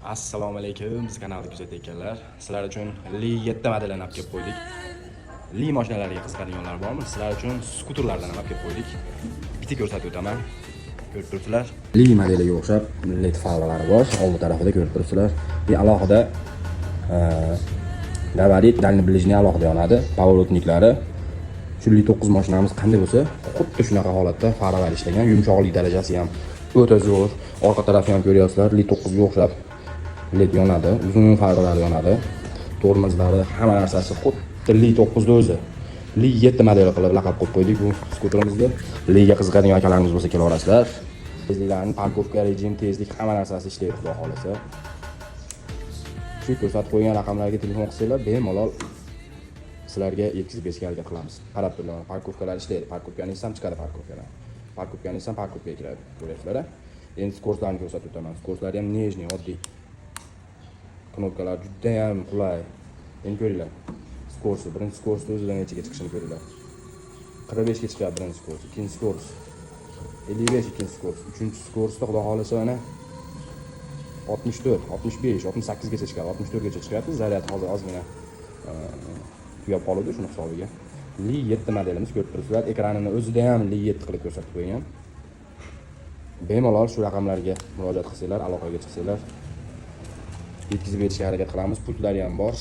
Assalomu alaykum, biz kanalni kuzatayotganlar. Sizlar uchun Li 7 modelini olib kelib qo'ydik. Li mashinalariga qiziqadiganlar bormi? Sizlar uchun skuterlardan olib kelib qo'ydik. Bitta ko'rsatib o'taman. Ko'rib turibsizlar. Li modeliga o'xshab LED faralari bor. Old tarafida ko'rib turibsizlar. Bu alohida gabarit, dalni blижний alohida yonadi. Поворотниклari. Shu Li 9 mashinamiz qanday bo'lsa, xuddi shunaqa holatda faralar ishlagan. Yumshoqlik darajasi ham o'ta zo'r. Orqa tarafni ham ko'ryapsizlar. Li 9 ga o'xshab LED yonadi, uzun farlar yonadi. Tormozlari, hamma narsasi xuddi Li 9 da o'zi. Li 7 modeli qilib laqab qo'yib qo'ydik bu skuterimizni. Liga qiziqadigan akalarimiz bo'lsa kelaverasizlar. Tezliklarni, parkovka rejim, tezlik hamma narsasi ishlaydi xudo xolasa. Shu ko'rsatib qo'ygan raqamlarga telefon qilsanglar, bemalol sizlarga yetkazib berishga harakat qilamiz. Qarab turinglar, parkovkalar ishlaydi. Parkovkani ham chiqadi parkovkadan. Parkovkani ham parkovkaga kiradi. Ko'ryapsizlar? Endi skorslarni ko'rsatib o'taman. Skorslari ham nejniy, oddiy. Knopkalar juda ham qulay. Endi ko'ringlar. Skorsi, birinchi skorsni o'zidan nechaga chiqishini ko'ringlar. 45 ga chiqadi birinchi skors, ikkinchi skors 55, ikkinchi skors, uchinchi skorsda xudo xolasa mana 64, 65, 68 gacha chiqadi, 64 gacha chiqadi. Zaryad hozir ozgina tugab qoldi shuni hisobiga. Li 7 modelimiz ko'rib turibsizlar. Ekranini o'zida ham Li 7 qilib ko'rsatib qo'ygan. Bemalol shu raqamlarga murojaat qilsanglar, aloqaga chiqsanglar, yetkazib berishga harakat qilamiz. Pultlari ham bor.